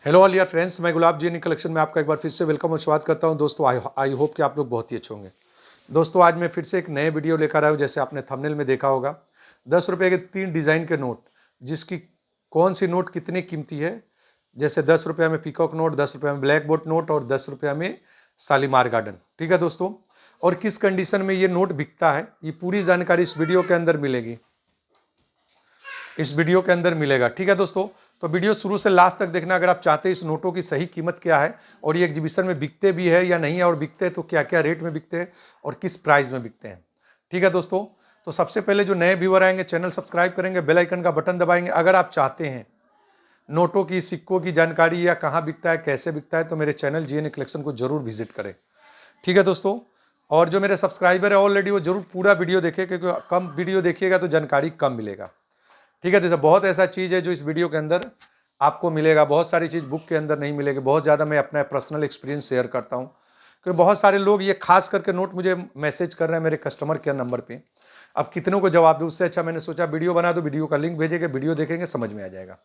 Hello all यार friends, मैं गुलाब जी collection में आपका एक बार फिर से वेलकम और स्वागत करता हूं। दोस्तों आई होप कि आप लोग बहुत ही अच्छे होंगे। दोस्तों आज मैं फिर से एक नए वीडियो लेकर आया हूं। जैसे आपने थंबनेल में देखा होगा, 10 रुपये के 3 डिज़ाइन के नोट, जिसकी कौन सी नोट कितनी कीमती है। जैसे 10 रुपये में पीकॉक नोट, 10 रुपये में ब्लैक बोर्ड नोट और 10 रुपये में शालीमार गार्डन। ठीक है दोस्तों, और किस कंडीशन में ये नोट बिकता है, ये पूरी जानकारी इस वीडियो के अंदर मिलेगी, इस वीडियो के अंदर मिलेगा। ठीक है दोस्तों, तो वीडियो शुरू से लास्ट तक देखना अगर आप चाहते हैं इस नोटों की सही कीमत क्या है और ये एग्जीबिशन में बिकते भी है या नहीं है, और बिकते हैं तो क्या क्या रेट में बिकते हैं और किस प्राइस में बिकते हैं। ठीक है दोस्तों, तो सबसे पहले जो नए व्यूअर आएंगे चैनल सब्सक्राइब करेंगे, बेल आइकन का बटन दबाएंगे। अगर आप चाहते हैं नोटों की, सिक्कों की जानकारी या कहाँ बिकता है, कैसे बिकता है, तो मेरे चैनल जीएनए कलेक्शन को जरूर विजिट करें। ठीक है दोस्तों, और जो मेरे सब्सक्राइबर है ऑलरेडी, वो जरूर पूरा वीडियो देखें, क्योंकि कम वीडियो देखिएगा तो जानकारी कम मिलेगा। ठीक है दोस्तों, बहुत ऐसा चीज़ है जो इस वीडियो के अंदर आपको मिलेगा, बहुत सारी चीज़ बुक के अंदर नहीं मिलेगी। बहुत ज़्यादा मैं अपना पर्सनल एक्सपीरियंस शेयर करता हूँ, क्योंकि बहुत सारे लोग ये खास करके नोट मुझे मैसेज कर रहे हैं मेरे कस्टमर केयर नंबर पे। अब कितनों को जवाब दूँ, उससे अच्छा मैंने सोचा वीडियो बना दो, वीडियो का लिंक भेजेंगे, वीडियो देखेंगे, समझ में आ जाएगा।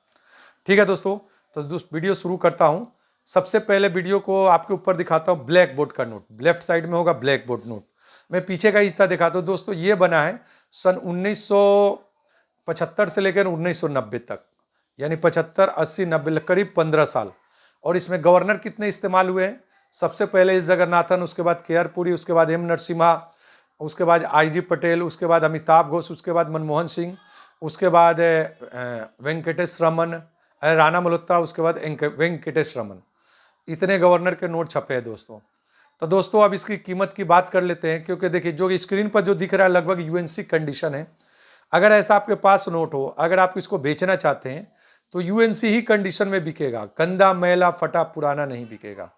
ठीक है दोस्तों, तो वीडियो शुरू करता हूँ। सबसे पहले वीडियो को आपके ऊपर दिखाता हूँ ब्लैक बोर्ड का नोट। लेफ्ट साइड में होगा ब्लैक बोर्ड नोट। मैं पीछे का हिस्सा दिखाता हूँ। दोस्तों ये बना है सन 1975 से लेकर 1990 तक, यानी 75, 80, 90, करीब 15 साल। और इसमें गवर्नर कितने इस्तेमाल हुए हैं? सबसे पहले एस जगन्नाथन, उसके बाद के आर पुरी, उसके बाद एम नरसिम्हा, उसके बाद आई.जी. पटेल, उसके बाद अमिताभ घोष, उसके बाद मनमोहन सिंह, उसके बाद वेंकटेश रमन, राणा मल्होत्रा, उसके बाद वेंकटेश रमन। इतने गवर्नर के नोट छपे हैं दोस्तों। तो दोस्तों अब इसकी कीमत की बात कर लेते हैं, क्योंकि देखिए जो स्क्रीन पर जो दिख रहा है लगभग यूएनसी कंडीशन है। अगर ऐसा आपके पास नोट हो, अगर आप इसको बेचना चाहते हैं तो यूएनसी ही कंडीशन में बिकेगा, गंदा मैला फटा पुराना नहीं बिकेगा।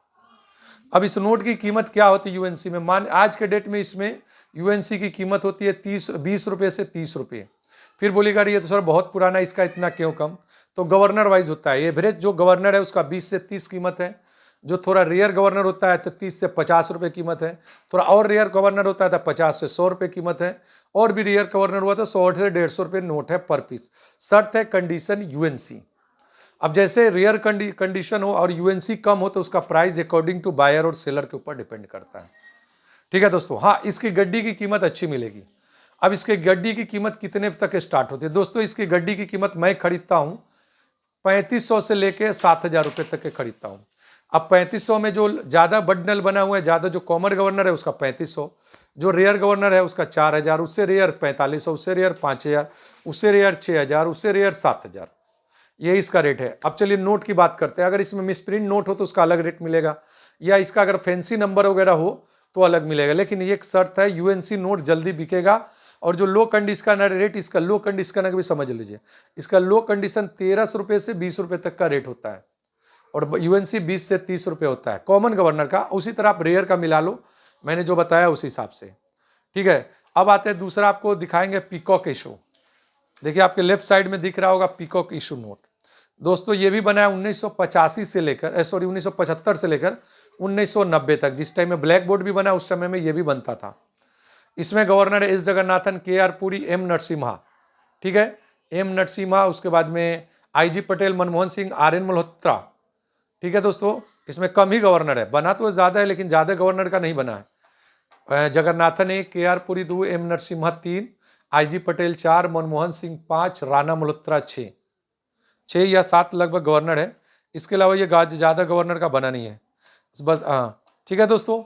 अब इस नोट की कीमत क्या होती है यूएनसी में? मान आज के डेट में इसमें यूएनसी की कीमत होती है 20 रुपये से 30 रुपये। फिर बोलेगा ये तो सर बहुत पुराना, इसका इतना क्यों कम? तो गवर्नर वाइज होता है। एवरेज जो गवर्नर है उसका 20 से 30 कीमत है। जो थोड़ा रेयर गवर्नर होता है तो 30 से 50 रुपये कीमत है। थोड़ा और रेयर गवर्नर होता है तो 50 से 100 रुपये कीमत है। और भी रेयर गवर्नर हुआ तो 100 से 150 रुपये नोट है पर पीस। शर्त है कंडीशन यूएनसी। अब जैसे रेयर कंडीशन हो और यूएनसी कम हो तो उसका प्राइस अकॉर्डिंग टू बायर और सेलर के ऊपर डिपेंड करता है। ठीक है दोस्तों, हाँ इसकी गड्डी की कीमत अच्छी मिलेगी। अब इसके गड्डी की कीमत कितने तक स्टार्ट होती है? दोस्तों इसकी गड्डी की कीमत मैं खरीदता हूँ 3500 से लेके 7000 रुपये तक के खरीदता हूँ। अब 3500 में जो ज़्यादा बंडल बना हुआ है, ज़्यादा जो कॉमन गवर्नर है उसका 3500, जो रेयर गवर्नर है उसका 4000, उससे रेयर 4500, उससे रेयर 5000, उससे रेयर 6000, उससे रेयर 7000। ये इसका रेट है। अब चलिए नोट की बात करते हैं। अगर इसमें मिसप्रिंट नोट हो तो उसका अलग रेट मिलेगा, या इसका अगर फैंसी नंबर वगैरह हो तो अलग मिलेगा। लेकिन ये एक शर्त है, यूएनसी नोट जल्दी बिकेगा। और जो लो कंडीशन का रेट, इसका लो कंडीशन का भी समझ लीजिए, इसका लो कंडीशन 1300 रुपये से 20 रुपये तक का रेट होता है, और यूएनसी 20 से 30 रुपये होता है कॉमन गवर्नर का। उसी तरह आप रेयर का मिला लो, मैंने जो बताया उस हिसाब से। ठीक है, अब आते हैं दूसरा, आपको दिखाएंगे पीकॉक इशू। देखिए आपके लेफ्ट साइड में दिख रहा होगा पीकॉक इशू नोट। दोस्तों ये भी बना है 1985 से लेकर 1975 से लेकर 1990 तक। जिस टाइम में ब्लैक बोर्ड भी बना उस समय में ये भी बनता था। इसमें गवर्नर एस जगन्नाथन, के आर पुरी, एम नरसिम्हा। ठीक है, एम नरसिम्हा, उसके बाद में आई.जी. पटेल, मनमोहन सिंह, आर.एन. मल्होत्रा। ठीक है दोस्तों, इसमें कम ही गवर्नर है, बना तो ज़्यादा है लेकिन ज़्यादा गवर्नर का नहीं बना है। Jagannathan 1, K R Puri 2, M Narasimha 3, I G. Patel 4, Manmohan Singh 5, Rana Malhotra 6 या 7 लगभग गवर्नर है। इसके अलावा ये ज़्यादा गवर्नर का बना नहीं है बस। हाँ ठीक है दोस्तों,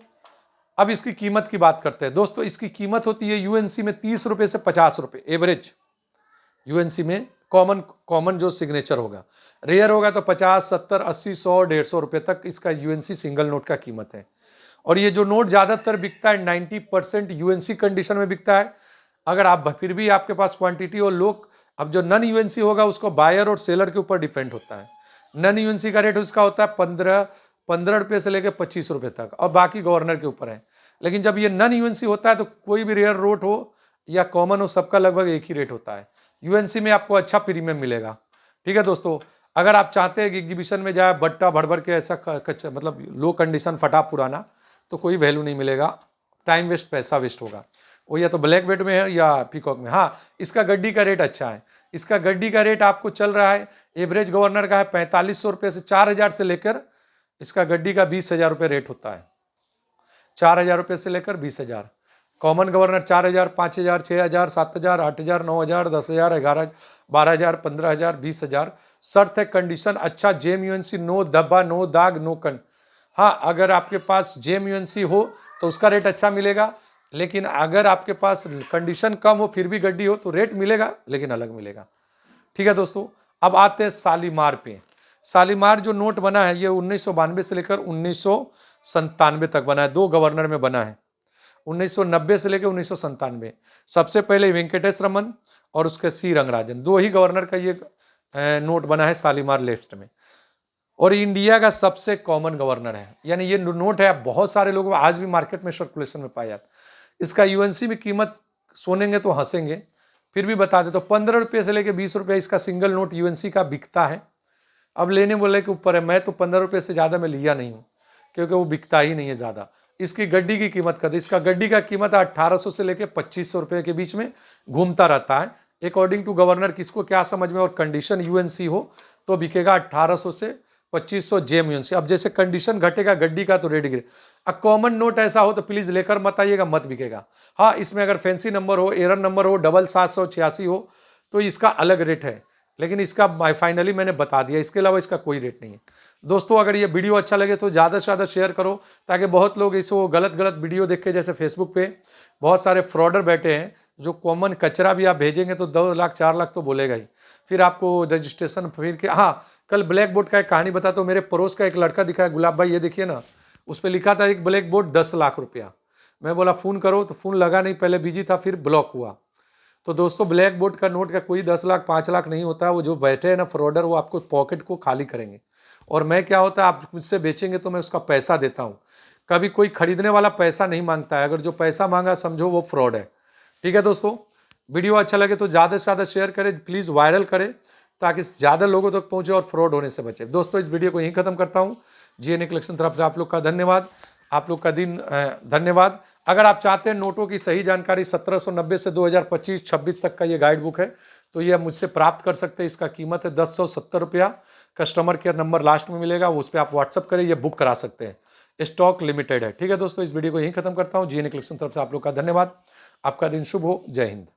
अब इसकी कीमत की बात करते हैं। दोस्तों इसकी कीमत होती है यूएनसी में 30 रुपये से 50 रुपये एवरेज। यूएनसी में कॉमन जो सिग्नेचर होगा, रेयर होगा तो 50, 70, 80, 100, 150 रुपये तक इसका यूएनसी सिंगल नोट का कीमत है। और ये जो नोट ज़्यादातर बिकता है 90% यूएनसी कंडीशन में बिकता है। अगर आप फिर भी आपके पास क्वांटिटी और लोग, अब जो नन यूएनसी होगा उसको बायर और सेलर के ऊपर डिपेंड होता है। नन यूएनसी का रेट उसका होता है 15 रुपये से लेकर 25 रुपये तक, और बाकी गवर्नर के ऊपर है। लेकिन जब ये नन यूएनसी होता है तो कोई भी रेयर नोट हो या कॉमन हो, सबका लगभग एक ही रेट होता है। यूएनसी में आपको अच्छा प्रीमियम मिलेगा। ठीक है दोस्तों, अगर आप चाहते हैं कि एग्जीबिशन में जाए बट्टा भर भर के ऐसा मतलब लो कंडीशन फटा पुराना, तो कोई वैल्यू नहीं मिलेगा, टाइम वेस्ट, पैसा वेस्ट होगा। वो या तो ब्लैक वेट में है या पीकॉक में। हाँ, इसका गड्डी का रेट अच्छा है। इसका गड्डी का रेट आपको चल रहा है, एवरेज गवर्नर का है 4500 रुपये से 4000 से लेकर इसका गड्डी का 20,000 रुपये रेट होता है। 4000 रुपये से लेकर 20,000। Common governor 4000, 5000, 6000, 7000, 8000, 9000, 10,000, 11, 12,000, 15,000, 20,000। शर्त है कंडीशन अच्छा JMUNC, नो धब्बा, नो दाग, नो कन। हाँ, अगर आपके पास JMUNC हो तो उसका रेट अच्छा मिलेगा, लेकिन अगर आपके पास कंडीशन कम हो फिर भी गड्डी हो तो रेट मिलेगा लेकिन अलग मिलेगा। ठीक है दोस्तों, अब आते हैं शालीमार पे। शालीमार जो नोट बना है ये 1992 से लेकर 1997 तक बना है, 2 गवर्नर में बना है, 1990 से लेकर 1997। सबसे पहले वेंकटेश रमन और उसके C रंगराजन, 2 ही गवर्नर का ये नोट बना है शालीमार लेफ्ट में। और इंडिया का सबसे कॉमन गवर्नर है, यानी ये नोट है बहुत सारे लोगों आज भी मार्केट में सर्कुलेशन में पाया जाता है। इसका यूएनसी में कीमत सुनेंगे तो हंसेंगे, फिर भी बता दे तो 15 रुपये से लेकर 20 रुपये इसका सिंगल नोट यूएनसी का बिकता है। अब लेने बोले के ऊपर है, मैं तो 15 रुपये से ज़्यादा मैं लिया नहीं हूँ क्योंकि वो बिकता ही नहीं है ज़्यादा। इसकी गड्डी की कीमत कर दे, इसका गड्डी का कीमत 1800 से लेकर 2500 रुपये के बीच में घूमता रहता है। अकॉर्डिंग टू गवर्नर किसको क्या समझ में और कंडीशन यूएनसी हो तो बिकेगा 1800 से 2500 JMUNC। अब जैसे कंडीशन घटेगा गड्डी का तो रेट गिरे। अब कॉमन नोट ऐसा हो तो प्लीज लेकर मत आइएगा, मत बिकेगा। हाँ, इसमें अगर फैंसी नंबर हो, एरर नंबर हो, 788 हो तो इसका अलग रेट है, लेकिन इसका फाइनली मैंने बता दिया, इसके अलावा इसका कोई रेट नहीं है। दोस्तों, अगर ये वीडियो अच्छा लगे तो ज़्यादा से ज़्यादा शेयर करो ताकि बहुत लोग इसको गलत वीडियो देख के, जैसे फेसबुक पे बहुत सारे फ्रॉडर बैठे हैं जो कॉमन कचरा भी आप भेजेंगे तो 2 लाख 4 लाख तो बोलेगा ही, फिर आपको रजिस्ट्रेशन फिर के। हाँ, कल ब्लैक बोर्ड का एक कहानी बताता हूँ। मेरे पड़ोस का एक लड़का दिखा है, गुलाब भाई ये देखिए ना, उस पर लिखा था एक ब्लैक बोर्ड 10 लाख रुपया। मैं बोला फ़ोन करो तो फ़ोन लगा नहीं, पहले बिजी था फिर ब्लॉक हुआ। तो दोस्तों, ब्लैक बोर्ड का नोट का कोई 10 लाख 5 लाख नहीं होता। वो जो बैठे हैं ना फ्रॉडर, वो आपको पॉकेट को खाली करेंगे। और मैं क्या होता है, आप मुझसे बेचेंगे तो मैं उसका पैसा देता हूँ। कभी कोई खरीदने वाला पैसा नहीं मांगता है, अगर जो पैसा मांगा समझो वो फ्रॉड है। ठीक है दोस्तों, वीडियो अच्छा लगे तो ज़्यादा से ज़्यादा शेयर करें, प्लीज़ वायरल करें ताकि ज़्यादा लोगों तक पहुँचे और फ्रॉड होने से बचे। दोस्तों, इस वीडियो को यहीं खत्म करता हूँ। GNA कलेक्शन तरफ से आप लोग का धन्यवाद, आप लोग का दिन धन्यवाद। अगर आप चाहते हैं नोटों की सही जानकारी 1790 से 2025-26 तक का ये गाइड बुक है तो ये मुझसे प्राप्त कर सकते हैं। इसका कीमत है 1070 रुपया। कस्टमर केयर नंबर लास्ट में मिलेगा, उस पर आप व्हाट्सअप करें, ये बुक करा सकते हैं। स्टॉक लिमिटेड है। ठीक है दोस्तों, इस वीडियो को यहीं खत्म करता हूँ। GNA कलेक्शन तरफ से आप लोग का धन्यवाद। आपका दिन शुभ हो। जय हिंद।